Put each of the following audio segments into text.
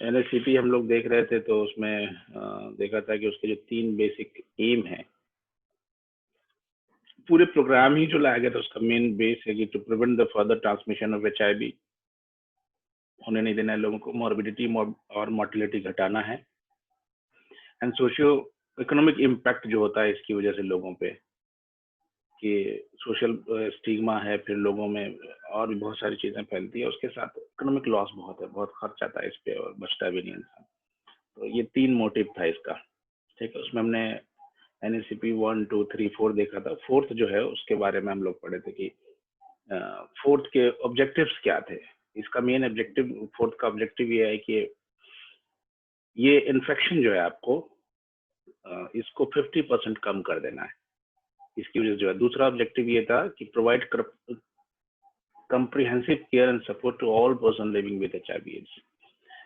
NSCP हम लोग देख रहे थे तो उसमें देखा था कि उसके जो 3 बेसिक एम है, पूरे प्रोग्राम ही जो लाया गया था उसका मेन बेस है कि to prevent the further transmission of HIV, होने नहीं देना है लोगों को, मॉर्बिडिटी और मोर्टिलिटी घटाना है, एंड सोशियो इकोनॉमिक इम्पैक्ट जो होता है इसकी वजह से लोगों पे, कि सोशल स्टिग्मा है, फिर लोगों में और भी बहुत सारी चीजें फैलती है, उसके साथ इकोनॉमिक लॉस बहुत है, बहुत खर्च आता है इस पे और बचता भी नहीं इंसान। तो ये 3 मोटिव था इसका, ठीक है। उसमें हमने एनएससीपी 1, 2, 3, 4 देखा था। फोर्थ जो है उसके बारे में हम लोग पढ़े थे कि फोर्थ के ऑब्जेक्टिव्स क्या थे। इसका मेन ऑब्जेक्टिव, फोर्थ का ऑब्जेक्टिव ये है कि ये इन्फेक्शन जो है आपको इसको 50% कम कर देना है, इसकी वजह से जो है। दूसरा ऑब्जेक्टिव ये था कि provide comprehensive care and support to all person living with HIV/AIDS।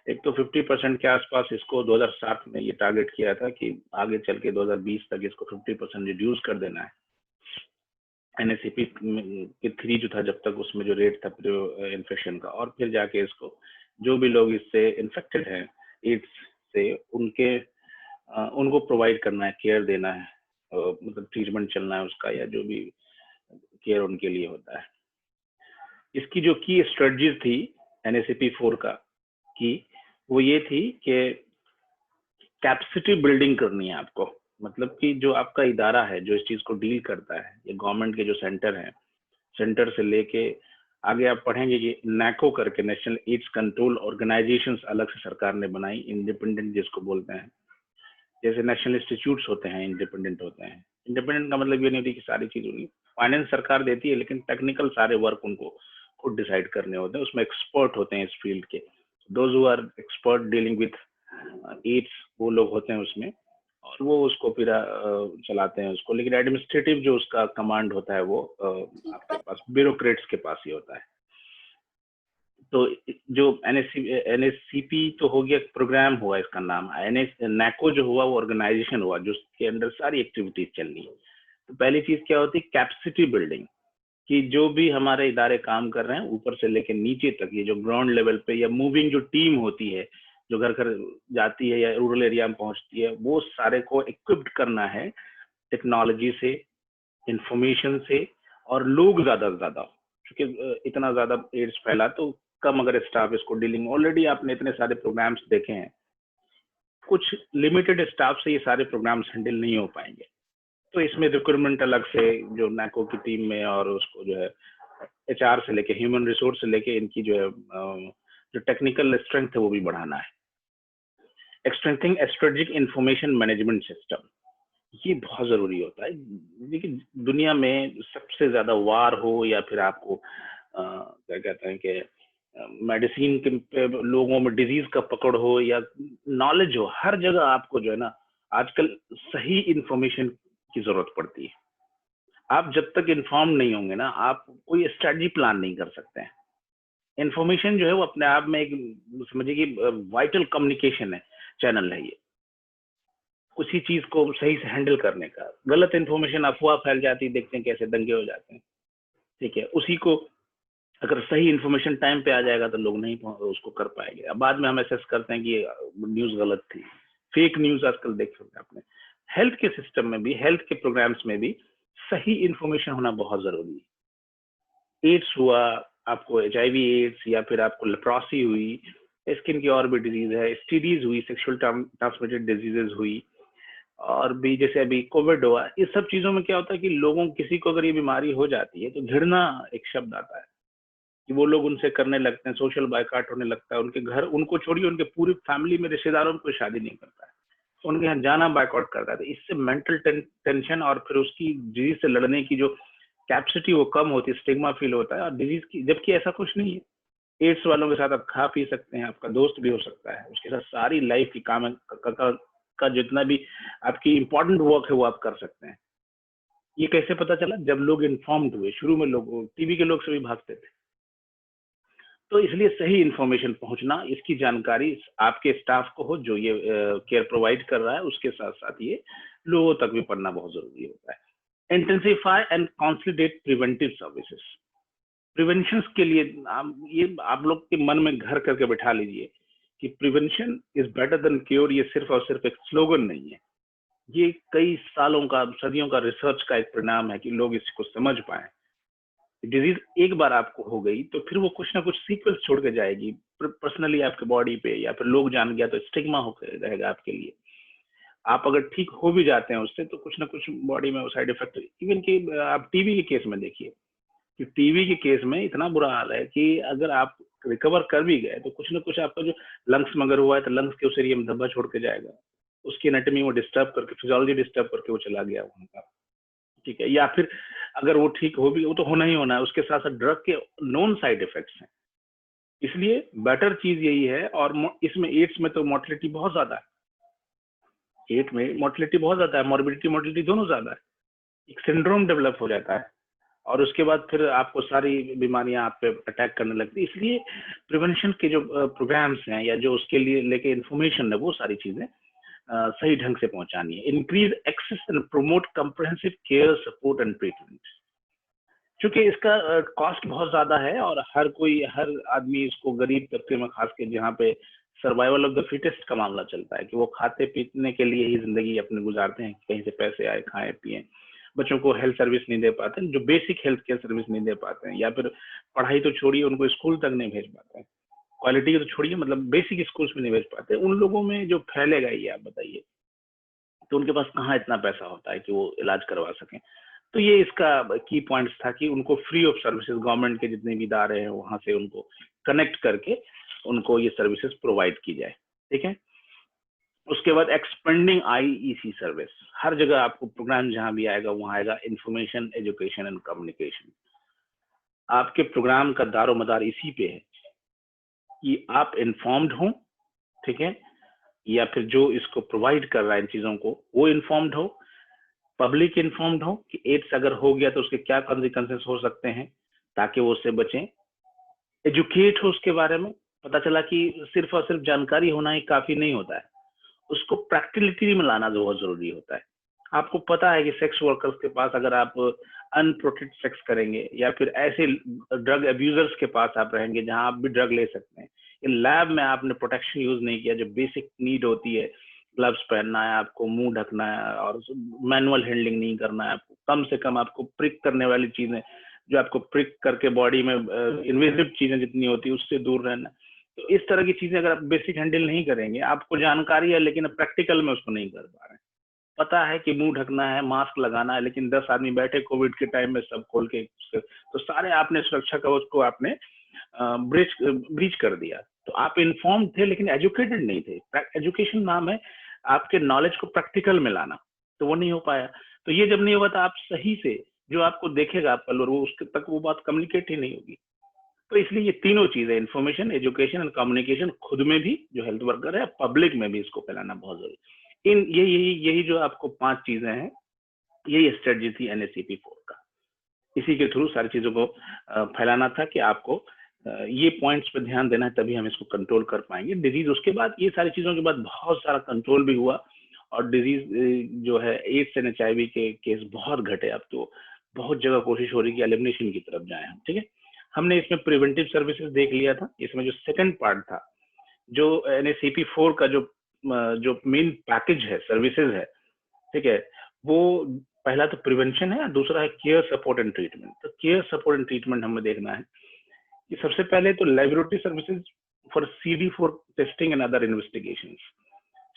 एक तो 50% के आसपास इसको 2007 में ये टारगेट किया था कि आगे चल के 2020 तक इसको 50% रिड्यूस कर देना है। एनएससीपी के 3 जो था जब तक, उसमें जो रेट था इन्फेक्शन का, और फिर जाके इसको जो भी लोग इससे इन्फेक्टेड हैं एड्स से, उनको प्रोवाइड करना है, केयर देना है, मतलब ट्रीटमेंट चलना है उसका, या जो भी केयर उनके लिए होता है। इसकी जो की स्ट्रेटजीज थी एनएससीपी 4 का की, वो ये थी कि कैपेसिटी बिल्डिंग करनी है आपको। मतलब कि जो आपका इदारा है जो इस चीज को डील करता है, ये गवर्नमेंट के जो सेंटर हैं, सेंटर से लेके आगे आप पढ़ेंगे कि नैको करके, नेशनल एड्स कंट्रोल ऑर्गेनाइजेशंस अलग से सरकार ने बनाई, इंडिपेंडेंट जिसको बोलते हैं। जैसे नेशनल इंस्टीट्यूट्स होते हैं, इंडिपेंडेंट होते हैं। इंडिपेंडेंट का मतलब ये नहीं होती कि सारी चीज होगी, फाइनेंस सरकार देती है, लेकिन टेक्निकल सारे वर्क उनको खुद डिसाइड करने होते हैं। उसमें एक्सपर्ट होते हैं इस फील्ड के, those who are expert dealing with AIDS, वो लोग होते हैं उसमें, और वो उसको फिर चलाते हैं उसको। लेकिन एडमिनिस्ट्रेटिव जो उसका कमांड होता है वो आपके पास ब्यूरोक्रेट्स के पास ही होता है। तो जो एनएससीपी तो हो गया, प्रोग्राम हुआ इसका नाम। नैको जो हुआ वो ऑर्गेनाइजेशन हुआ, जो उसके अंदर सारी एक्टिविटीज चल रही है। तो पहली चीज क्या होती है, कैपेसिटी बिल्डिंग, कि जो भी हमारे इदारे काम कर रहे हैं ऊपर से लेकर नीचे तक, ये जो ग्राउंड लेवल पे या मूविंग जो टीम होती है जो घर घर जाती है या रूरल एरिया में पहुंचती है, वो सारे को इक्विप्ड करना है टेक्नोलॉजी से, इंफॉर्मेशन से, और लोग ज्यादा से ज्यादा, क्योंकि इतना ज्यादा एड्स फैला तो कम अगर स्टाफ इसको डीलिंग। ऑलरेडी आपने इतने सारे प्रोग्राम्स देखे हैं, कुछ लिमिटेड स्टाफ से ये सारे प्रोग्राम्स हैंडल नहीं हो पाएंगे। तो इसमें रिक्रूटमेंट अलग से जो नैको की टीम में, और उसको जो है एचआर से लेके ह्यूमन रिसोर्स से लेके इनकी जो है जो टेक्निकल स्ट्रेंथ है वो भी बढ़ाना है। Strengthening strategic information management system, ये बहुत जरूरी होता है। देखिए दुनिया में सबसे ज्यादा वार हो या फिर आपको क्या कहते हैं कि मेडिसिन के पे लोगों में डिजीज का पकड़ हो या नॉलेज हो, हर जगह आपको जो है ना आजकल सही इंफॉर्मेशन की जरूरत पड़ती है। आप जब तक इन्फॉर्म नहीं होंगे ना, आप कोई स्ट्रेटजी प्लान नहीं कर सकते हैं। इन्फॉर्मेशन जो है वो अपने आप में एक, समझिए कि वाइटल कम्युनिकेशन है, चैनल है ये, उसी चीज को सही से हैंडल करने का। गलत इन्फॉर्मेशन, अफवाह फैल जाती, देखते हैं कैसे दंगे हो जाते हैं, ठीक है। उसी को अगर सही इन्फॉर्मेशन टाइम पे आ जाएगा तो लोग नहीं उसको कर पाएंगे। अब बाद में हम असेस करते हैं कि ये न्यूज गलत थी, फेक न्यूज आजकल देख सकते हैं आपने। हेल्थ के सिस्टम में भी, हेल्थ के प्रोग्राम्स में भी सही इन्फॉर्मेशन होना बहुत जरूरी है। एड्स हुआ आपको, एचआईवी एड्स, या फिर आपको लेप्रोसी हुई, स्किन की और भी डिजीज है, एसटीडीज हुई, सेक्सुअल ट्रांसमिटेड डिजीजेज हुई, और भी जैसे अभी कोविड हुआ, इस सब चीजों में क्या होता है कि लोगों, किसी को अगर ये बीमारी हो जाती है तो घृणा एक शब्द आता है कि वो लोग उनसे करने लगते हैं, सोशल बायकॉट होने लगता है। उनके घर, उनको छोड़िए, उनके पूरी फैमिली में रिश्तेदारों में कोई शादी नहीं करता है, उनके यहाँ जाना बायकॉट करता है। तो इससे मेंटल टेंशन और फिर उसकी डिजीज से लड़ने की जो कैपेसिटी वो कम होती है, स्टिग्मा फील होता है और डिजीज की। जबकि ऐसा कुछ नहीं है, एड्स वालों के साथ आप खा पी सकते हैं, आपका दोस्त भी हो सकता है, उसके साथ सारी लाइफ की काम का जितना भी आपकी इंपॉर्टेंट वर्क है वो आप कर सकते हैं। ये कैसे पता चला? जब लोग इन्फॉर्म्ड हुए। शुरू में लोग टीवी के लोग से भी भागते थे। तो इसलिए सही इंफॉर्मेशन पहुंचना, इसकी जानकारी आपके स्टाफ को हो जो ये केयर प्रोवाइड कर रहा है, उसके साथ साथ ये लोगों तक भी पढ़ना बहुत जरूरी होता है। Intensify and consolidate preventive services. Prevention के लिए ये आप लोग के मन में घर करके बैठा लीजिए कि prevention is better than cure ये सिर्फ और सिर्फ एक स्लोगन नहीं है, ये कई सालों का, सदियों का रिसर्च का एक परिणाम है कि लोग इसको समझ पाए। डिजीज एक बार आपको हो गई तो फिर वो कुछ ना कुछ सीक्वेंस छोड़ के जाएगी पर्सनली आपके बॉडी पे, या फिर लोग जान गया तो स्टिग्मा होकर रहेगा आपके लिए। आप अगर ठीक हो भी जाते हैं उससे तो कुछ ना कुछ बॉडी में साइड इफेक्ट, इवन कि आप टीबी के केस में देखिए कि टीबी के केस में इतना बुरा हाल है कि अगर आप रिकवर कर भी गए तो कुछ ना कुछ आपका जो लंग्स में अगर हुआ है तो लंग्स के उस एरिया में धब्बा छोड़ के जाएगा, उसकी एनाटॉमी वो डिस्टर्ब करके, फिजियोलॉजी डिस्टर्ब करके वो चला गया वहां का, ठीक है। या फिर अगर वो ठीक हो भी, वो तो होना ही होना है, उसके साथ साथ ड्रग के नॉन साइड इफेक्ट्स हैं। इसलिए बेटर चीज यही है। और इसमें एड्स में तो मोर्टिलिटी बहुत ज्यादा है, एड्स में मोर्टिलिटी बहुत ज्यादा है, मॉर्बिडिटी मोर्टिलिटी दोनों ज्यादा है, एक सिंड्रोम डेवलप हो जाता है और उसके बाद फिर आपको सारी बीमारियां आप पे अटैक करने लगती है। इसलिए प्रिवेंशन के जो प्रोग्राम्स हैं या जो उसके लिए लेके इन्फॉर्मेशन है वो सारी चीजें सही ढंग से पहुंचानी है। Increase access and promote comprehensive care support and treatment. क्योंकि इसका कॉस्ट बहुत ज्यादा है और हर आदमी इसको, गरीब तबके में खास के जहाँ पे सर्वाइवल ऑफ द फिटेस्ट का मामला चलता है कि वो खाते पीने के लिए ही जिंदगी अपने गुजारते हैं, कहीं से पैसे आए खाएं पिए, बच्चों को हेल्थ सर्विस नहीं दे पाते, जो बेसिक हेल्थ केयर सर्विस नहीं दे पाते हैं, या फिर पढ़ाई तो छोड़िए उनको स्कूल तक नहीं भेज पाते हैं, क्वालिटी तो छोड़िए मतलब बेसिक स्कूल्स में नहीं भेज पाते। उन लोगों में जो फैलेगा ये आप बताइए, तो उनके पास कहाँ इतना पैसा होता है कि वो इलाज करवा सकें। तो ये इसका की पॉइंट्स था कि उनको फ्री ऑफ सर्विसेज गवर्नमेंट के जितने भी इदारे हैं वहां से उनको कनेक्ट करके उनको ये सर्विसेज प्रोवाइड की जाए, ठीक है। उसके बाद एक्सपेंडिंग आईईसी सर्विस, हर जगह आपको प्रोग्राम जहां भी आएगा वहां आएगा इंफॉर्मेशन, एजुकेशन एंड कम्युनिकेशन। आपके प्रोग्राम का दारोमदार इसी पे है कि आप इन्फॉर्म्ड हो, ठीक है, या फिर जो इसको प्रोवाइड कर रहा है इन चीजों को वो इन्फॉर्म्ड हो, पब्लिक इन्फॉर्म्ड हो कि एड्स अगर हो गया तो उसके क्या कॉन्सिक्वेंसेस हो सकते हैं ताकि वो उससे बचें, एजुकेट हो उसके बारे में। पता चला कि सिर्फ और सिर्फ जानकारी होना ही काफी नहीं होता है, उसको प्रैक्टिकलिटी में लाना बहुत जरूरी होता है। आपको पता है कि सेक्स वर्कर्स के पास अगर आप अनप्रोटेक्टेड सेक्स करेंगे या फिर ऐसे ड्रग अब्यूजर्स के पास आप रहेंगे जहां आप भी ड्रग ले सकते हैं, इन लैब में आपने प्रोटेक्शन यूज नहीं किया, जो बेसिक नीड होती है, ग्लव्स पहनना है आपको, मुंह ढकना है और मैनुअल हैंडलिंग नहीं करना है आपको, कम से कम आपको प्रिक करने वाली चीजें जो आपको प्रिक करके बॉडी में इन्वेजिव चीजें जितनी होती है उससे दूर रहना। तो इस तरह की चीजें अगर आप बेसिक हैंडल नहीं करेंगे, आपको जानकारी है लेकिन प्रैक्टिकल में उसको नहीं कर पा रहे हैं। पता है कि मुंह ढकना है, मास्क लगाना है, लेकिन 10 आदमी बैठे कोविड के टाइम में सब खोल के, तो सारे आपने सुरक्षा कवच को आपने ब्रीच कर दिया। तो आप इन्फॉर्म थे लेकिन एजुकेटेड नहीं थे। एजुकेशन नाम है आपके नॉलेज को प्रैक्टिकल में लाना, तो वो नहीं हो पाया। तो ये जब नहीं हुआ तो आप सही से जो आपको देखेगा आपका लोग वो उसके तक वो बात कम्युनिकेट ही नहीं होगी। तो इसलिए ये तीनों चीजें, इन्फॉर्मेशन, एजुकेशन एंड कम्युनिकेशन, खुद में भी जो हेल्थ वर्कर है, पब्लिक में भी इसको फैलाना बहुत जरूरी। इन यही जो आपको 5 चीजें हैं, यही स्ट्रेटजी थी NACP 4 का। इसी के थ्रू सारी चीजों को फैलाना था कि आपको ये पॉइंट्स पे ध्यान देना है, तभी हम इसको कंट्रोल कर पाएंगे डिजीज। उसके बाद ये सारी चीजों के बाद बहुत सारा कंट्रोल भी हुआ और डिजीज जो है एड्स एंड HIV के केस बहुत घटे। अब तो बहुत जगह कोशिश हो रही है कि एलिमिनेशन की तरफ जाए हम, ठीक है। हमने इसमें प्रिवेंटिव सर्विसेज देख लिया था। इसमें जो सेकंड पार्ट था, जो NACP 4 का जो मेन पैकेज है, सर्विसेज है, ठीक है, वो पहला तो प्रिवेंशन है, दूसरा है केयर सपोर्ट एंड ट्रीटमेंट। तो केयर सपोर्ट एंड ट्रीटमेंट हमें देखना है कि सबसे पहले तो laboratory services for CD4 testing and other investigations.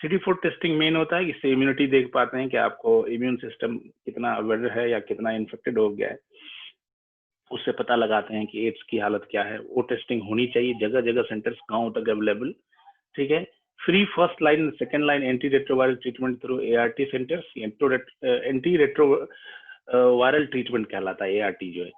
CD4 testing main होता है कि इससे इम्यूनिटी देख पाते हैं कि आपको इम्यून सिस्टम कितना अवेयर है या कितना इन्फेक्टेड हो गया है, उससे पता लगाते हैं कि एड्स की हालत क्या है। वो टेस्टिंग होनी चाहिए, जगह जगह सेंटर्स गांव तक अवेलेबल, ठीक है। Free first line second line anti retroviral treatment through ART centres, anti retroviral treatment कहलाता है ART जो है।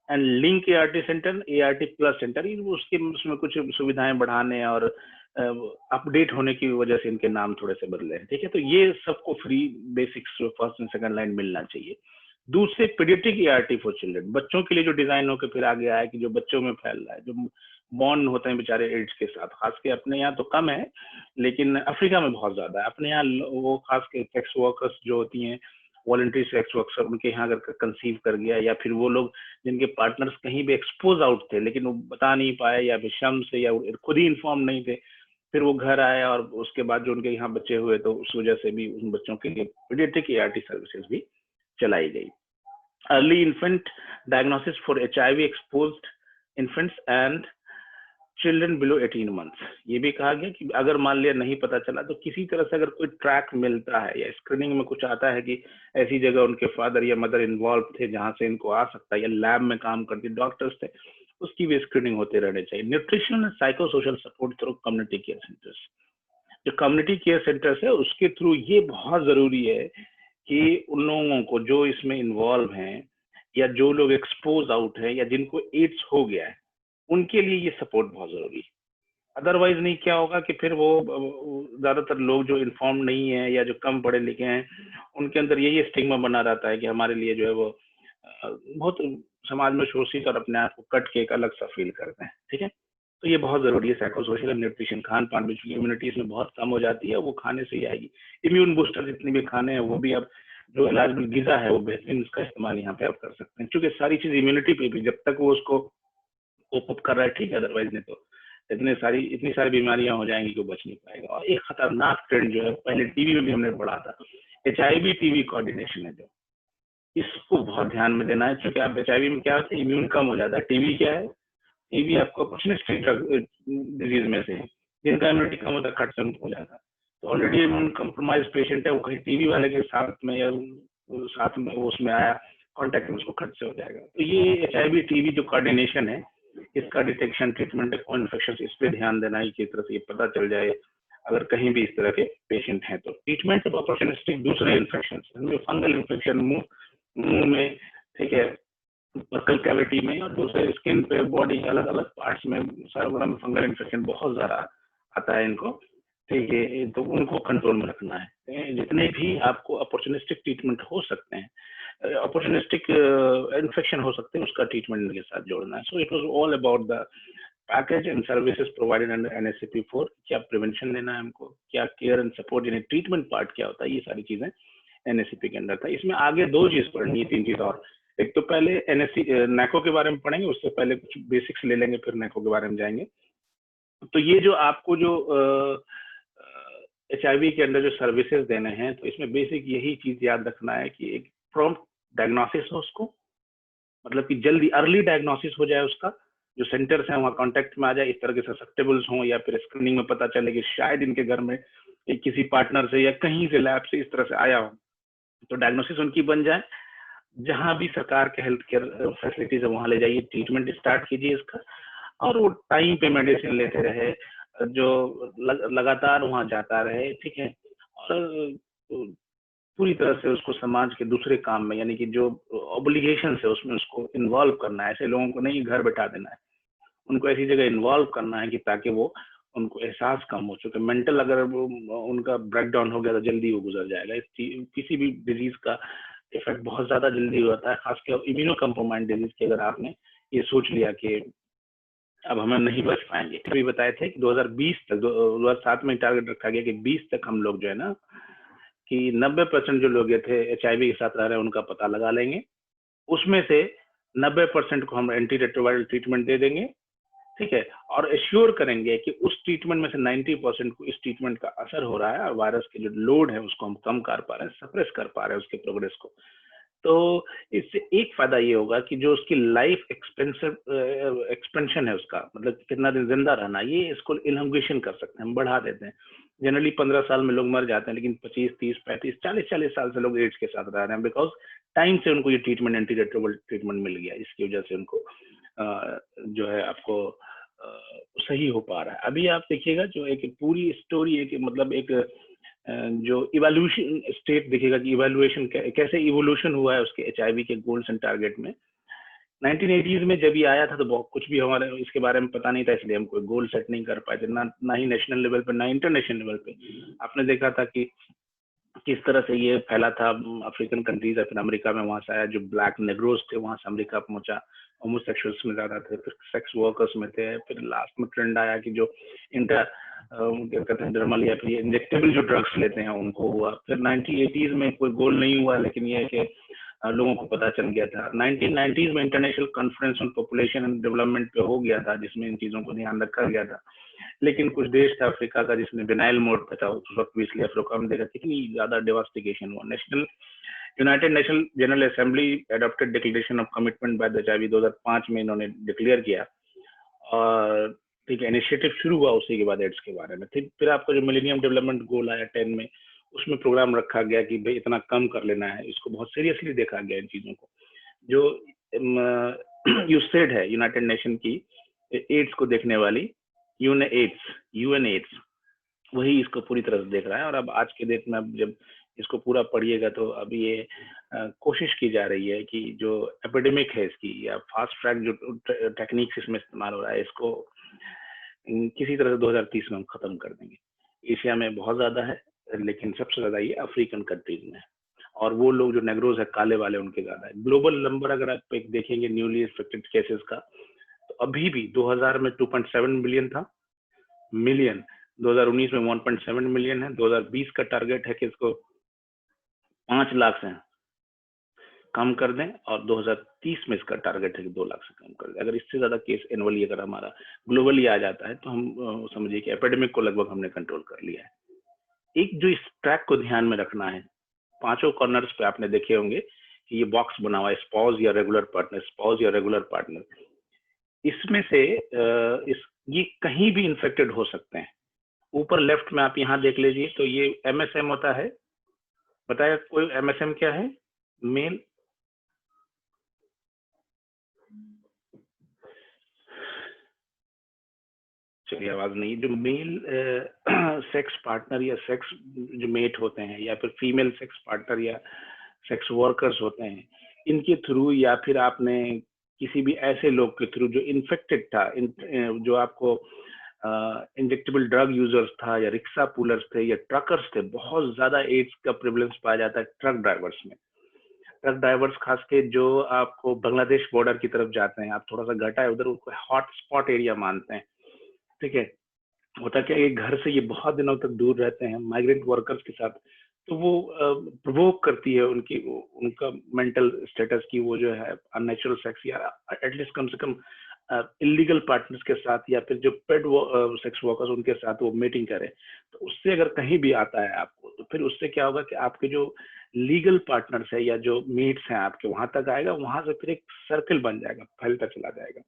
And link ART centre, ART plus centre, उसमें कुछ सुविधाएं बढ़ाने और अपडेट होने की वजह से इनके नाम थोड़े से बदले हैं, ठीक है। तो ये सबको free basics first and second line मिलना चाहिए। दूसरे पीडियाट्रिक ART फॉर चिल्ड्रन, बच्चों के लिए जो डिजाइन होकर फिर आगे आया कि जो बच्चों में फैल रहा है, जो बॉर्न होते हैं बेचारे एड्स के साथ, खास के अपने यहाँ तो कम है लेकिन अफ्रीका में बहुत ज्यादा है। अपने यहाँ वो खास के सेक्स वर्कर्स जो होती हैं, वॉलंटरी सेक्स वर्कर्स, उनके यहाँ अगर कंसीव कर गया, या फिर वो लोग जिनके पार्टनर्स कहीं भी एक्सपोज आउट थे लेकिन वो बता नहीं पाए, या फिर शर्म से या खुद ही इन्फॉर्म नहीं थे, फिर वो घर आए और उसके बाद जो उनके यहाँ बच्चे हुए तो उस वजह से भी उन बच्चों के लिए पीडियाट्रिक ART सर्विसेज भी चलाई गई। Early infant diagnosis for HIV exposed infants and children below 18 months. ये भी कहा गया कि अगर मान लिया नहीं पता चला तो किसी तरह से अगर कोई ट्रैक मिलता है या स्क्रीनिंग में कुछ आता है कि ऐसी जगह उनके फादर या मदर इन्वॉल्व थे जहां से इनको आ सकता है, या लैब में काम करते डॉक्टर्स थे, उसकी भी स्क्रीनिंग होते रहने चाहिए। Nutrition and psycho social support through community care centres. जो कम्युनिटी केयर सेंटर्स है उसके थ्रू ये बहुत जरूरी है कि उन लोगों को जो इसमें इन्वॉल्व हैं या जो लोग एक्सपोज आउट है या जिनको एड्स हो गया है उनके लिए ये सपोर्ट बहुत जरूरी है। अदरवाइज नहीं क्या होगा कि फिर वो ज्यादातर लोग जो इन्फॉर्म नहीं है या जो कम पढ़े लिखे हैं उनके अंदर यही स्टिग्मा बना रहता है कि हमारे लिए जो है वो बहुत समाज में शोषित और अपने आप को कट के एक अलग सा फील करते हैं। ठीक है, तो ये बहुत जरूरी है। साइको सोशल न्यूट्रिशन, खान पान में इम्यूनिटी इसमें बहुत कम हो जाती है, वो खाने से ही आएगी। इम्यून बूस्टर जितने भी खाने हैं वो भी अब जो इलाज गिजा है वो बेहतरीन उसका इस्तेमाल यहाँ पे आप कर सकते हैं, क्योंकि सारी चीज इम्यूनिटी पे भी जब तक वो उसको कोप अप कर रहा है ठीक है, अदरवाइज नहीं तो इतनी सारी बीमारियां हो जाएंगी कि वो बच नहीं पाएगा। और एक खतरनाक ट्रेंड जो है पहले टीवी में भी हमने पढ़ा था, HIV टीवी कोऑर्डिनेशन है, जो इसको बहुत ध्यान में देना है, क्योंकि आप HIV में क्या होता है इम्यून कम हो जाता है। टीवी क्या है, टीवी आपको अपॉर्चुनिस्टिक डिजीज में से जिनका इम्यूनिटी कम होता है खट से हो जाता है। तो ऑलरेडी इम्यून कम्प्रोमाइज पेशेंट है, वो कहीं टीवी वाले के साथ में या साथ में वो उसमें आया कॉन्टेक्ट में उसको खट से हो जाएगा। तो ये HIV टीवी जो कोऑर्डिनेशन है इसका डिटेक्शन, ट्रीटमेंट, इन्फेक्शन, इस पर ध्यान देना है कि इस तरह से ये पता चल जाए अगर कहीं भी इस तरह के पेशेंट हैं तो। ट्रीटमेंट ऑफ अपॉर्चुनिस्टिक दूसरे इन्फेक्शन, फंगल इन्फेक्शन मुंह में, ठीक है, बकल कैविटी में और दूसरे स्किन पे, बॉडी के अलग अलग पार्ट्स में सर्वग्राम में फंगल इन्फेक्शन बहुत ज्यादा आता है इनको। ठीक है, तो उनको कंट्रोल में रखना है। जितने भी आपको अपॉर्चुनिस्टिक ट्रीटमेंट हो सकते हैं, अपॉर्चुनिस्टिक इन्फेक्शन हो सकते हैं, उसका ट्रीटमेंट इनके साथ जोड़ना है। So it was all about the package and services provided under NSCP 4। क्या प्रिवेंशन लेना है हमको, क्या केयर एंड सपोर्ट, यानी ट्रीटमेंट पार्ट क्या होता है, ये सारी चीजें NSCP के अंदर था। इसमें आगे 2 चीज पढ़नी है, 3 चीज और। एक तो पहले NACO के बारे में पढ़ेंगे, उससे पहले कुछ बेसिक्स ले लेंगे, फिर NACO के बारे में जाएंगे। तो ये जो आपको जो HIV के अंदर जो सर्विसेज देने हैं, तो इसमें बेसिक यही चीज याद रखना है कि एक प्रॉम्प्ट डायग्नोसिस हो उसको, मतलब कि जल्दी अर्ली डायग्नोसिस हो जाए उसका, जो सेंटर्स हैं वहाँ कांटेक्ट में आ जाए, इस तरह के ससेप्टेबल्स हों या फिर स्क्रीनिंग में पता चले कि शायद इनके घर में किसी पार्टनर से या कहीं से लैब से इस तरह से आया हो, तो डायग्नोसिस उनकी बन जाए। जहां भी सरकार के हेल्थ केयर फैसिलिटीज है वहां ले जाइए, ट्रीटमेंट स्टार्ट कीजिए इसका, और वो टाइम पे मेडिसिन लेते रहे, जो लगातार वहां जाता रहे, ठीक है, और पूरी तरह से उसको समाज के दूसरे काम में, यानी कि जो ऑब्लिगेशन है उसमें उसको इन्वॉल्व करना है। ऐसे लोगों को नहीं घर बैठा देना है, उनको ऐसी जगह इन्वॉल्व करना है कि ताकि वो उनको एहसास कम हो चुके। मेंटल अगर उनका ब्रेकडाउन हो गया तो जल्दी वो गुजर जाएगा। किसी भी डिजीज का इफेक्ट बहुत ज्यादा जल्दी होता है, खासकर इम्यूनो कम्प्रोमाइज डिजीज की। अगर आपने ये सोच लिया कि अब हम नहीं बच पाएंगे, अभी बताए थे कि 2020 तक, 2007 में टारगेट रखा गया कि 20 तक हम लोग जो है ना कि 90% जो लोग थे HIV के साथ रह रहे हैं उनका पता लगा लेंगे, उसमें से 90% को हम एंटी रेट्रोवायरल ट्रीटमेंट दे देंगे, ठीक है, और एश्योर करेंगे कि उस ट्रीटमेंट में से 90% को इस ट्रीटमेंट का असर हो रहा है और वायरस के जो लोड है उसको हम कम कर पा रहे हैं, सप्रेस कर पा रहे हैं उसके प्रोग्रेस को। तो इससे एक फायदा ये होगा कि जो उसकी लाइफ एक्सपेंशन है उसका, मतलब कितना दिन जिंदा रहना, ये इसको इलॉन्गेशन कर सकते हैं, हम बढ़ा देते हैं। जनरली 15 साल में लोग मर जाते हैं, लेकिन 25, 30, 35, 40 साल से लोग एड्स के साथ रह रहे हैं, बिकॉज टाइम से उनको ये ट्रीटमेंट, एंटी रेट्रोवायरल ट्रीटमेंट मिल गया, इसकी वजह से उनको जो है आपको सही हो पा रहा है। अभी आप देखिएगा जो एक पूरी स्टोरी है कि मतलब एक जो इवोल्यूशन स्टेट दिखेगा कि इवोल्यूशन कैसे इवोल्यूशन हुआ है उसके HIV के गोल्स एंड टारगेट में। 1980s में जब ये आया था तो बहुत कुछ भी हमारे इसके बारे में पता नहीं था, इसलिए हम कोई गोल सेट नहीं कर पाए थे, ना ही नेशनल लेवल पे ना इंटरनेशनल लेवल पे। आपने देखा था कि किस तरह से ये फैला था अफ्रीकन कंट्रीज, फिर अमेरिका में वहां से आया, जो ब्लैक नेग्रोज थे वहां से अमेरिका पहुंचा, होमोसेक्सुअल्स में ज्यादा थे, फिर सेक्स वर्कर्स में थे, फिर लास्ट में ट्रेंड आया कि जो कहते हैं डर्मल या फिर इंजेक्टेबल जो ड्रग्स लेते हैं उनको हुआ। फिर 1980s में कोई गोल नहीं हुआ, लेकिन ये है कि लोगों को पता चल गया था। 1990s में international conference on population and development पे हो गया था, जिसमें इन चीजों को ध्यान रखा गया था। लेकिन कुछ देश था अफ्रीका का जिसमें डिनाइल मोड पे था उस वक्त भी, इसलिए अफ्रीका में देखा कितनी ज्यादा डेवास्टिकेशन हुआ। United nation general assembly adopted declaration of commitment by the HIV 2005 में इन्होंने डिक्लेयर किया, और ठीक है इनिशिएटिव शुरू हुआ उसी के बाद एड्स के बारे में। फिर आपको जो मिलेनियम डेवलपमेंट गोल आया 10 में, उसमें प्रोग्राम रखा गया कि भाई इतना कम कर लेना है, इसको बहुत सीरियसली देखा गया इन चीजों को। जो यूसेड है यूनाइटेड नेशन की एड्स को देखने वाली यूएन एड्स, वही इसको पूरी तरह से देख रहा है। और अब आज के डेट में अब जब इसको पूरा पढ़िएगा तो अभी ये कोशिश की जा रही है कि जो एपिडेमिक है इसकी, या फास्ट ट्रैक जो टेक्निक्स इसमें इस्तेमाल हो रहा है, इसको किसी तरह से 2030 में हम खत्म कर देंगे। एशिया में बहुत ज्यादा है, लेकिन सबसे ज्यादा ये अफ्रीकन कंट्रीज में है, और वो लोग जो नेग्रोज है काले वाले उनके ज्यादा है। ग्लोबल नंबर अगर आप एक देखेंगे न्यूली इन्फेक्टेड केसेस का, तो अभी भी 2000 में 2.7 मिलियन था, 2019 में 1.7 मिलियन है। 2020 का टारगेट है कि इसको 5 लाख से कम कर दें, और 2030 में इसका टारगेट है कि 2 लाख से कम कर दें। अगर इससे ज्यादा केस एनुअली अगर हमारा ग्लोबली आ जाता है तो हम समझिए कि एपिडेमिक को लगभग हमने कंट्रोल कर लिया है। एक जो इस ट्रैक को ध्यान में रखना है, 5 कॉर्नर्स पे आपने देखे होंगे कि ये बॉक्स बना हुआ है, स्पाउस या रेगुलर पार्टनर। इसमें से ये कहीं भी इन्फेक्टेड हो सकते हैं। ऊपर लेफ्ट में आप यहाँ देख लीजिए, तो ये MSM होता है। बताया कोई MSM क्या है? मेल चलिए आवाज नहीं, जो मेल सेक्स पार्टनर या सेक्स जो मेट होते हैं, या फिर फीमेल सेक्स पार्टनर या सेक्स वर्कर्स होते हैं, इनके थ्रू, या फिर आपने किसी भी ऐसे लोग के थ्रू जो इन्फेक्टेड था, जो आपको इंजेक्टेबल ड्रग यूजर्स था, या रिक्शा पुलर्स थे, या ट्रकर्स थे। बहुत ज्यादा एड्स का प्रेवलेंस पाया जाता है ट्रक ड्राइवर्स में। ट्रक ड्राइवर्स खास के जो आपको बांग्लादेश बॉर्डर की तरफ जाते हैं, आप थोड़ा सा घटा है उधर, उसको हॉट स्पॉट एरिया मानते हैं, ठीक है। होता क्या है, घर से ये बहुत दिनों तक दूर रहते हैं माइग्रेंट वर्कर्स के साथ, तो वो प्रोवोक करती है उनका मेंटल स्टेटस की, वो जो है अननेचुरल सेक्स, या एटलीस्ट कम से कम इलीगल पार्टनर्स के साथ, या फिर जो पेड सेक्स वर्कर्स उनके साथ वो मीटिंग करें। तो उससे अगर कहीं भी आता है आपको, तो फिर उससे क्या होगा कि आपके जो लीगल पार्टनर्स है या जो मीट्स हैं आपके, वहां तक आएगा, वहां से फिर एक सर्कल बन जाएगा, फैलता चला जाएगा।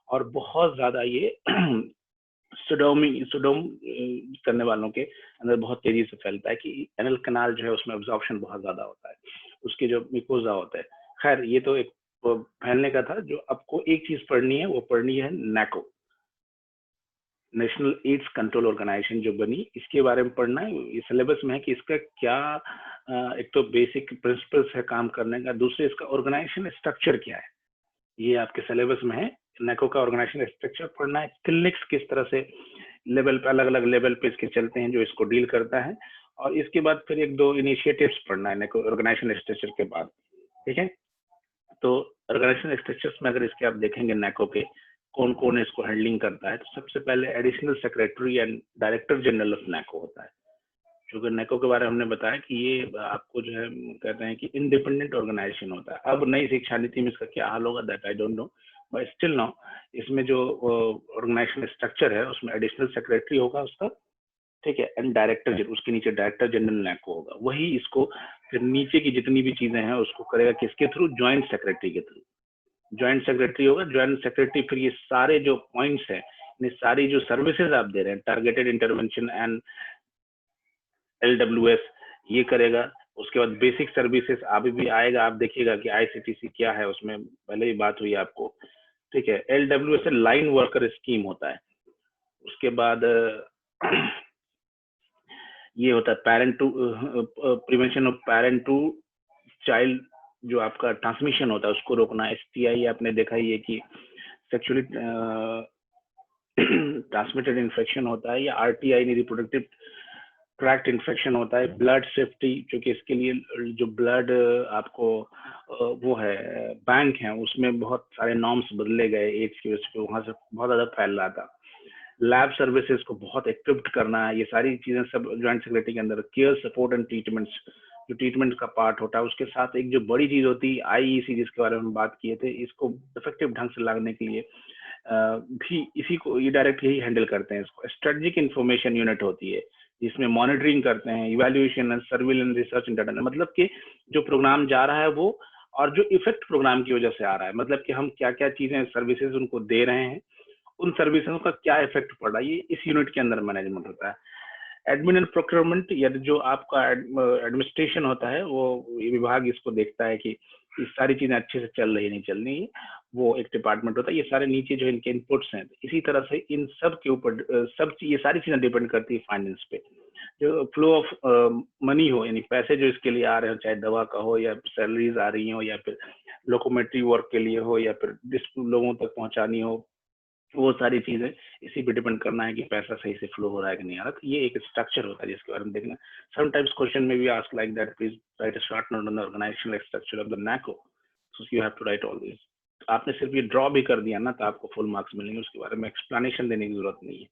और बहुत ज्यादा ये सोडोम करने वालों के अंदर बहुत तेजी से फैलता है, कि एनल कनाल जो है उसमें एब्जॉर्प्शन बहुत ज्यादा होता है, उसके जो मिकोजा होता है। खैर ये तो एक फैलने का था। जो आपको एक चीज पढ़नी है, वो पढ़नी है नैको, नेशनल एड्स कंट्रोल ऑर्गेनाइजेशन जो बनी, इसके बारे में पढ़ना है। ये सिलेबस में है कि इसका क्या एक तो बेसिक प्रिंसिपल्स है काम करने का, दूसरे इसका ऑर्गेनाइजेशन स्ट्रक्चर क्या है, ये आपके सिलेबस में है। नैको का ऑर्गेनाइजेशन स्ट्रक्चर पढ़ना है, क्लिनिक्स किस तरह से लेवल पे, अलग अलग लेवल पे इसके चलते हैं जो इसको डील करता है, और इसके बाद फिर 1-2 इनिशिएटिव्स पढ़ना है नैको ऑर्गेनाइजेशन स्ट्रक्चर के बाद, ठीक है। तो ऑर्गेनाइजेशन स्ट्रक्चर्स में अगर इसके आप देखेंगे नैको के कौन कौन इसको हैंडलिंग करता है, तो सबसे पहले additional secretary and director general of NACO होता है। क्योंकि नैको के बारे में हमने बताया कि ये आपको जो है कहते हैं कि इंडिपेंडेंट ऑर्गेनाइजेशन होता है। अब नई शिक्षा नीति में इसका क्या हाल होगा, that I don't know, but still now इसमें जो ऑर्गेनाइजेशन स्ट्रक्चर है उसमें एडिशनल सेक्रेटरी होगा उसका, ठीक है, एंड डायरेक्टर, उसके नीचे डायरेक्टर जनरल नैको होगा। वही इसको फिर नीचे की जितनी भी चीजें हैं उसको करेगा किसके थ्रू, ज्वाइंट सेक्रेटरी के थ्रू। ज्वाइंट सेक्रेटरी होगा, ज्वाइंट सेक्रेटरी फिर ये सारे जो पॉइंट्स हैं, ये सारी जो सर्विसेज आप दे रहे हैं, टारगेटेड इंटरवेंशन एंड LWS, ये करेगा। उसके बाद बेसिक सर्विसेज अभी भी आएगा, आप देखिएगा कि ICTC क्या है, उसमें पहले ही बात हुई आपको, ठीक है। LWS लाइन वर्कर स्कीम होता है। उसके बाद ये होता है parent to prevention of parent to child, जो आपका ट्रांसमिशन होता है उसको रोकना। STI आपने देखा ही है कि सेक्सुअली ट्रांसमिटेड इन्फेक्शन होता है, या RTI रिप्रोडक्टिव ट्रैक्ट इन्फेक्शन होता है। ब्लड सेफ्टी, क्योंकि इसके लिए जो ब्लड आपको वो है बैंक है, उसमें बहुत सारे नॉर्म्स बदले गए एड्स की वजह से, वहां से बहुत ज्यादा फैल रहा था। लैब सर्विसेज को बहुत इक्विप्ड करना है, ये सारी चीजें सब ज्वाइंट सेक्रेटरी के अंदर। केयर सपोर्ट एंड ट्रीटमेंट्स, जो ट्रीटमेंट का पार्ट होता है, उसके साथ एक जो बड़ी चीज होती है IEC, जिसके बारे में हम बात किए थे, इसको इफेक्टिव ढंग से लाने के लिए भी इसी को ये डायरेक्ट यही हैंडल करते हैं। इसको स्ट्रेटेजिक इंफॉर्मेशन यूनिट होती है जिसमें मॉनिटरिंग करते हैं, evaluation, surveillance, research and data, मतलब कि जो प्रोग्राम जा रहा है वो और जो इफेक्ट प्रोग्राम की वजह से आ रहा है, मतलब कि हम क्या क्या चीजें सर्विसेज उनको दे रहे हैं, उन सर्विसेज का क्या इफेक्ट पड़ रहा है, ये इस यूनिट के अंदर मैनेजमेंट होता है। एडमिन एंड प्रोक्योरमेंट या जो आपका एडमिनिस्ट्रेशन होता है वो ये विभाग इसको देखता है कि ये सारी चीजें अच्छे से चल रही है नहीं चल रही, वो एक डिपार्टमेंट होता है। ये सारे नीचे जो इनके इनपुट्स हैं, इसी तरह से इन सब के ऊपर ये सारी चीजें डिपेंड करती है फाइनेंस पे। जो फ्लो ऑफ मनी हो, यानी पैसे जो इसके लिए आ रहे हो, चाहे दवा का हो या सैलरीज आ रही हो या फिर लोकोमेट्री वर्क के लिए हो या फिर जिस लोगों तक पहुंचानी हो, वो सारी चीजें इसी पे डिपेंड करना है कि पैसा सही से फ्लो हो रहा है कि नहीं आ रहा। तो ये एक स्ट्रक्चर होता है जिसके बारे में देखना। समटाइम्स क्वेश्चन में भी ask like that, please write a short note on the organisational structure of the NACO, so you have to write all this. आपने सिर्फ ये ड्रॉ भी कर दिया ना तो आपको फुल मार्क्स मिलेंगे, उसके बारे में एक्सप्लेनेशन देने की जरूरत नहीं है।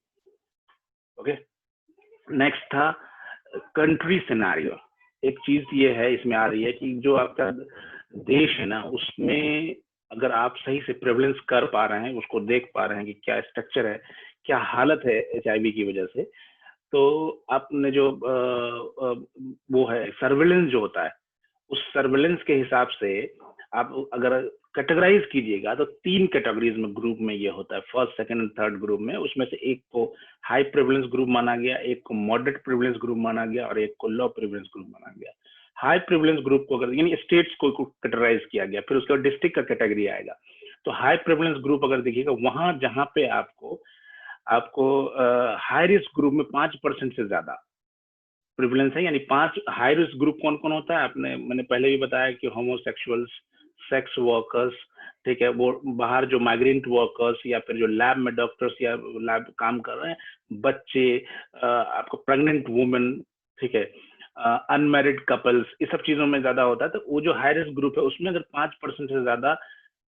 ओके, नेक्स्ट था कंट्री सिनेरियो। एक चीज ये है इसमें आ रही है कि जो आपका देश है ना, उसमें अगर आप सही से प्रेवलेंस कर पा रहे हैं, उसको देख पा रहे हैं कि क्या स्ट्रक्चर है, क्या हालत है HIV की वजह से, तो आपने जो वो है सर्विलेंस जो होता है, उस सर्विलेंस के हिसाब से आप अगर कैटेगराइज कीजिएगा तो 3 कैटेगरीज में ग्रुप में ये होता है, first, second and third group में। उसमें से एक को हाई प्रिविलेंस ग्रुप माना गया, एक को मॉडरेट प्रिविलेंस ग्रुप माना गया और एक को लो प्रिविलेंस ग्रुप माना गया। हाई प्रिविलेंस ग्रुप को अगर यानी स्टेट्स को कैटेगराइज किया गया, फिर उसके बाद डिस्ट्रिक्ट का कैटेगरी आएगा। तो हाई प्रिविलेंस ग्रुप अगर देखिएगा, वहां जहां पे आपको हाई रिस्क ग्रुप में 5% से ज्यादा प्रिविलेंस है, यानी 5 हाई रिस्क ग्रुप कौन कौन होता है, मैंने पहले भी बताया कि होमोसेक्सुअल्स, सेक्स वर्कर्स, ठीक है, वो बाहर जो माइग्रेंट वर्कर्स या फिर जो लैब में डॉक्टर्स या लैब काम कर रहे हैं, बच्चे, आपको प्रेग्नेंट वुमेन, ठीक है, अनमैरिड कपल्स, ये सब चीजों में ज्यादा होता है। तो वो जो हाई रिस्क ग्रुप है उसमें अगर 5% से ज्यादा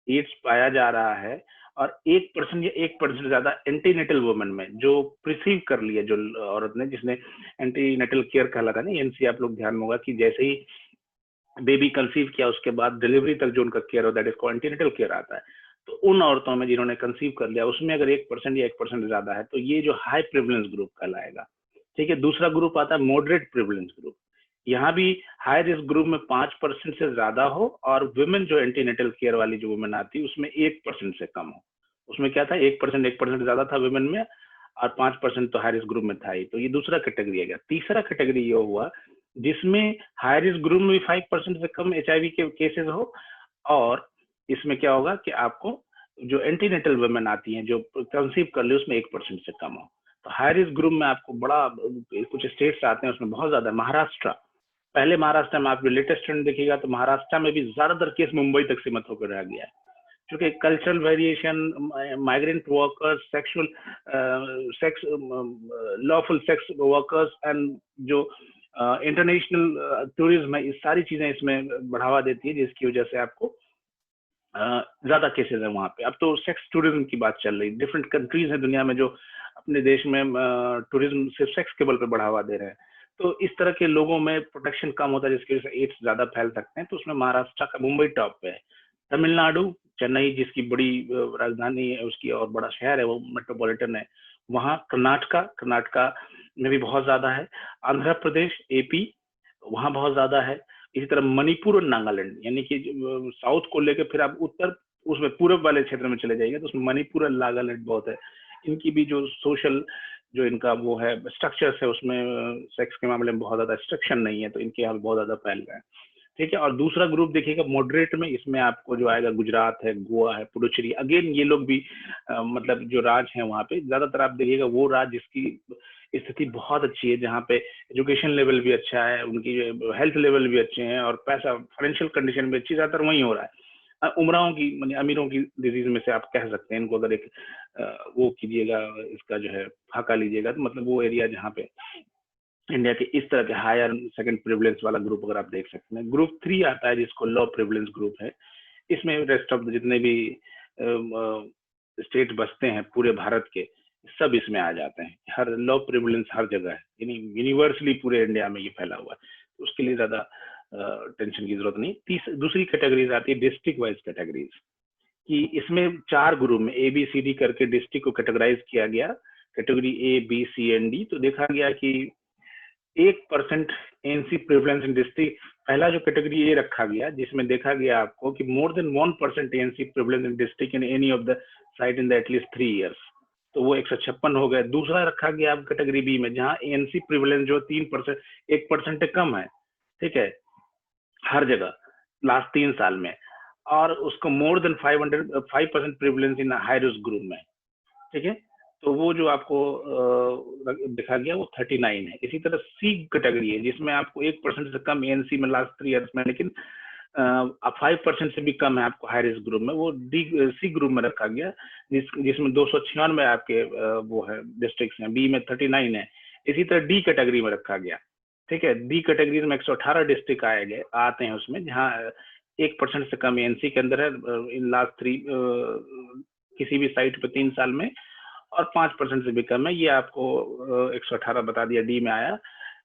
एड्स पाया जा रहा है और 1% या 1% ज्यादा एंटीनेटल वुमेन में जो प्रिसीव कर लिया, जो औरत ने जिसने एंटीनेटल केयर कहलाता है ना, एनसी, आप लोग ध्यान में होगा कि जैसे ही बेबी कंसीव किया उसके बाद डिलीवरी तक जो उनका केयर होता है, that is called antenatal care आता है। तो उन औरतों में जिन्होंने कंसीव कर लिया, उसमें अगर 1% या 1% ज्यादा है तो ये जो हाई प्रिविलेंस ग्रुप कहलाएगा। ठीक है, दूसरा ग्रुप आता है मॉडरेट प्रिविलेंस ग्रुप। यहाँ भी हाई रिस्क ग्रुप में 5% से ज्यादा हो और वुमेन जो एंटीनेटल केयर वाली जो वुमेन आती है उसमें 1% से कम हो। उसमें क्या था, 1% ज्यादा था वुमेन में और 5% तो हाई रिस्क ग्रुप में था ही। तो ये दूसरा कैटेगरी आ गया। तीसरा कैटेगरी ये हुआ जिसमें हाई रिस्क ग्रुप में भी 5% से कम HIV के केसेस हो, और इसमें क्या होगा कि आपको जो एंटीनेटल वुमेन आती हैं जो कंसीव कर ले उसमें 1% से कम हो। तो हाई रिस्क ग्रुप में आपको बड़ा कुछ स्टेट्स आते हैं उसमें बहुत ज्यादा, महाराष्ट्र, पहले महाराष्ट्र में आप लेटेस्ट ट्रेंड देखिएगा तो महाराष्ट्र में भी ज्यादातर केस मुंबई तक सीमित होकर रह गया है, क्योंकि cultural variation, migrant workers, sexual sex lawful sex workers and जो इंटरनेशनल टूरिज्म है, इस सारी चीजें इसमें बढ़ावा देती है, जिसकी वजह से आपको ज्यादा केसेस है वहां पे। अब तो सेक्स टूरिज्म की बात चल रही, डिफरेंट कंट्रीज है दुनिया में जो अपने देश में टूरिज्म सिर्फ सेक्स के बल पे बढ़ावा दे रहे हैं। तो इस तरह के लोगों में प्रोटेक्शन कम होता है जिसकी वजह से एड्स ज्यादा फैल सकते हैं। तो उसमें महाराष्ट्र का मुंबई टॉप पे है, तमिलनाडु, चेन्नई जिसकी बड़ी राजधानी है उसकी और बड़ा शहर है, वो मेट्रोपॉलिटन है, वहाँ कर्नाटका में भी बहुत ज्यादा है, आंध्र प्रदेश, AP, वहाँ बहुत ज्यादा है। इसी तरह मणिपुर और नागालैंड, यानी कि साउथ को लेकर फिर आप उत्तर उसमें पूर्व वाले क्षेत्र में चले जाइए तो उसमें मणिपुर और नागालैंड बहुत है। इनकी भी जो सोशल जो इनका वो है स्ट्रक्चर्स है उसमें सेक्स के मामले में बहुत ज्यादा स्ट्रक्चर नहीं है, तो इनके यहाँ बहुत ज्यादा फैल गए हैं। ठीक है, और दूसरा ग्रुप देखिएगा मॉडरेट में, इसमें आपको जो आएगा गुजरात है, गोवा है, पुडुचेरी, अगेन ये लोग भी मतलब जो राज्य हैं वहाँ पे ज्यादातर आप देखिएगा वो राज्य जिसकी स्थिति बहुत अच्छी है, जहाँ पे एजुकेशन लेवल भी अच्छा है, उनकी हेल्थ लेवल भी अच्छे हैं और पैसा फाइनेंशियल कंडीशन भी अच्छी, ज्यादातर वहीं हो रहा है। उमराओं की माने अमीरों की डिजीज में से आप कह सकते हैं इनको, अगर एक वो कीजिएगा, इसका जो है फाका लीजिएगा तो मतलब वो एरिया जहाँ पे इंडिया के इस तरह के हायर सेकंड प्रिविलेंस वाला ग्रुप अगर आप देख सकते हैं। ग्रुप 3 आता है जिसको लो प्रिविलेंस ग्रुप है। इसमें रेस्ट ऑफ जितने भी स्टेट बसते हैं पूरे भारत के, सब इसमें आ जाते हैं। हर लो प्रिविलेंस हर जगह है, यानी यूनिवर्सली पूरे इंडिया में ये फैला हुआ है, तो उसके लिए ज्यादा टेंशन की जरूरत नहीं। दूसरी कैटेगरीज आती है डिस्ट्रिक्ट वाइज कैटेगरीज। कि इसमें 4 ग्रुप में ABCD करके डिस्ट्रिक्ट को कैटेगराइज किया गया, category A, B, C and D। तो देखा गया कि 1% एनसी प्रिवलेंस इन डिस्ट्रिक्ट, पहला जो कैटेगरी ए रखा गया जिसमें देखा गया आपको कि more than 1% NC prevalence in district in any of the site in the at least 3 years, तो वो 156 हो गया। दूसरा रखा गया आप कैटेगरी बी में जहां एनसी प्रिवलेंस जो 3%, 1% कम है, ठीक है, हर जगह लास्ट 3 साल में, और उसको मोर देन 5% प्रिवलेंस इन हाई रिस्क ग्रुप में, ठीक है, तो वो जो आपको देखा गया वो 39 है। इसी तरह सी कैटेगरी है जिसमें आपको 1% से कम एनसी में लास्ट 3 ईयर्स में, लेकिन 5% से भी कम है आपको हाई रिस्क ग्रुप में, वो सी ग्रुप में रखा गया जिसमें 296 आपके वो है डिस्ट्रिक्ट हैं, बी में 39 है। इसी तरह डी कैटेगरी में रखा गया, ठीक है, डी कैटेगरी में 118 डिस्ट्रिक्ट आते हैं उसमें, जहाँ 1% से कम एनसी के अंदर है इन लास्ट 3 किसी भी साइट पे 3 साल में, और 5% से भी कम है, ये आपको 118 बता दिया, डी में आया।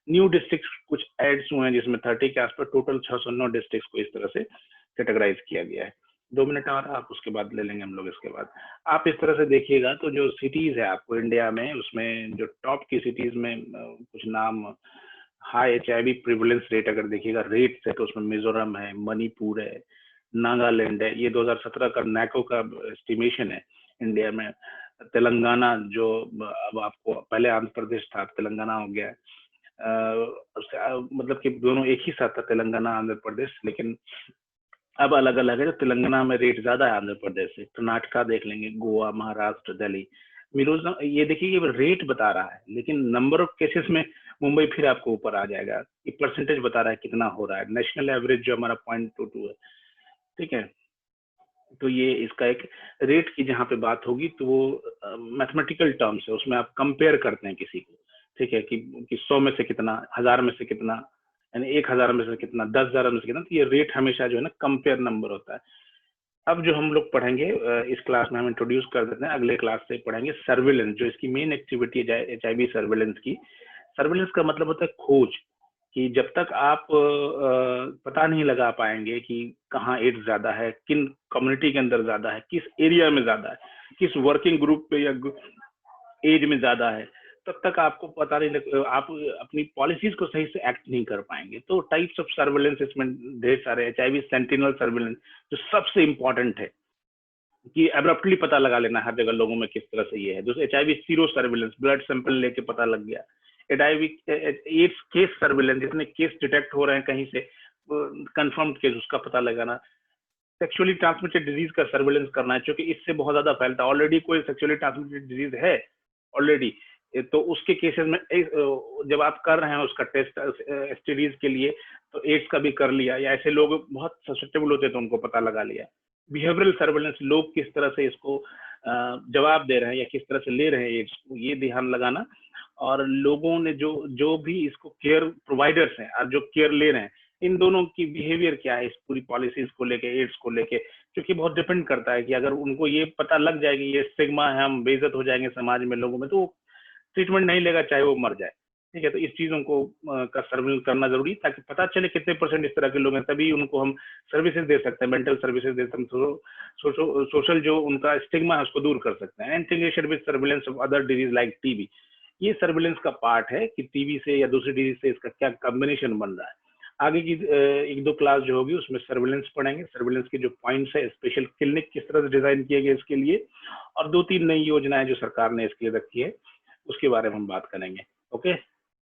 न्यू डिस्ट्रिक्ट कुछ एड्स हुए हैं जिसमें 30 के आसपास, टोटल 609 डिस्ट्रिक्ट को इस तरह से कैटेगराइज किया गया है। 2 मिनट और आप उसके बाद ले लेंगे हम लोग। इसके बाद आप इस तरह से देखिएगा तो जो सिटीज है आपको इंडिया में, उसमें जो टॉप की सिटीज में कुछ नाम, हाई HIV प्रिवलेंस रेट अगर देखिएगा रेट है तो उसमें मिजोरम है, मणिपुर है, नागालैंड है, ये 2017 का नैको का एस्टिमेशन है इंडिया में। तेलंगाना जो अब आपको पहले आंध्र प्रदेश था, अब तेलंगाना हो गया, मतलब कि दोनों एक ही साथ था तेलंगाना आंध्र प्रदेश, लेकिन अब अलग अलग है। तो तेलंगाना में रेट ज्यादा है आंध्र प्रदेश से, कर्नाटका देख लेंगे, गोवा, महाराष्ट्र, दिल्ली, मिजोरम, ये देखिए ये रेट बता रहा है, लेकिन नंबर ऑफ केसेस में मुंबई फिर आपको ऊपर आ जाएगा। ये परसेंटेज बता रहा है कितना हो रहा है, नेशनल एवरेज जो हमारा 0.22 है, ठीक है। तो ये इसका एक रेट की जहाँ पे बात होगी तो वो मैथमेटिकल टर्म्स है, उसमें आप कंपेयर करते हैं किसी को, ठीक है, कि 100 में से कितना, 1000 में से कितना, यानी 1000 में से कितना, 10,000 में से कितना। तो ये रेट हमेशा जो है ना कंपेयर नंबर होता है। अब जो हम लोग पढ़ेंगे इस क्लास में हम इंट्रोड्यूस कर देते हैं, अगले क्लास से पढ़ेंगे सर्विलेंस, जो इसकी मेन एक्टिविटी है HIV सर्विलेंस की। सर्विलेंस का मतलब होता है खोज, कि जब तक आप पता नहीं लगा पाएंगे कि कहाँ एड्स ज्यादा है, किन कम्युनिटी के अंदर ज्यादा है, किस एरिया में ज्यादा है, किस वर्किंग ग्रुप पे या एज में ज्यादा है, तब तक आपको पता नहीं लग, आप अपनी पॉलिसीज को सही से एक्ट नहीं कर पाएंगे। तो टाइप्स ऑफ सर्विलेंस इसमें ढेर सारे। HIV सेंटिनल सर्विलेंस जो सबसे इंपॉर्टेंट है, कि एब्रप्टली पता लगा लेना हर जगह लोगों में किस तरह से ये है। दूसरा HIV sero surveillance, blood sample लेके पता लग गया। HIV एड्स केस सर्विलेंस, जितने केस डिटेक्ट हो रहे हैं कहीं से, कंफर्म्ड केस, उसका पता लगाना। सेक्सुअली ट्रांसमिटेड डिजीज का सर्विलेंस करना है, क्योंकि इससे बहुत ज्यादा फैलता है। ऑलरेडी कोई सेक्सुअली ट्रांसमिटेड डिजीज है ऑलरेडी, तो उसके केसेस में जब आप कर रहे हैं उसका टेस्ट STDs के लिए, तो एड्स का भी कर लिया, या ऐसे लोग बहुत ससेप्टेबल होते हैं तो उनको पता लगा लिया। बिहेवियरल सर्विलेंस, लोग किस तरह से इसको जवाब दे रहे हैं या किस तरह से ले रहे हैं एड्स को, ये ध्यान लगाना। और लोगों ने जो भी इसको केयर प्रोवाइडर्स हैं और जो केयर ले रहे हैं, इन दोनों की बिहेवियर क्या है इस पूरी पॉलिसीज को लेके, एड्स को लेके, क्योंकि बहुत डिपेंड करता है कि अगर उनको ये पता लग जाएगी ये स्टिग्मा है, हम बेइज्जत हो जाएंगे समाज में लोगों में, तो ट्रीटमेंट नहीं लेगा चाहे वो मर जाए, ठीक है। तो इस चीजों को का सर्विलेंस करना जरूरी, ताकि पता चले कितने % इस तरह के लोग हैं, तभी उनको हम सर्विसेज दे सकते हैं, मेंटल सर्विसेज दे सकते हैं, सोशल जो उनका स्टिग्मा है उसको दूर कर सकते हैं। Integration with surveillance of other disease like TB, ये सर्विलेंस का पार्ट है कि TB से या दूसरी डिजीज से इसका क्या कॉम्बिनेशन बन रहा है। आगे की 1-2 क्लास जो होगी उसमें सर्विलेंस पढ़ेंगे, सर्विलेंस के जो पॉइंट्स है, स्पेशल क्लिनिक किस तरह से डिजाइन किए गए इसके लिए, और 2-3 नई योजनाएं जो सरकार ने इसके लिए रखी है उसके बारे में हम बात करेंगे। ओके।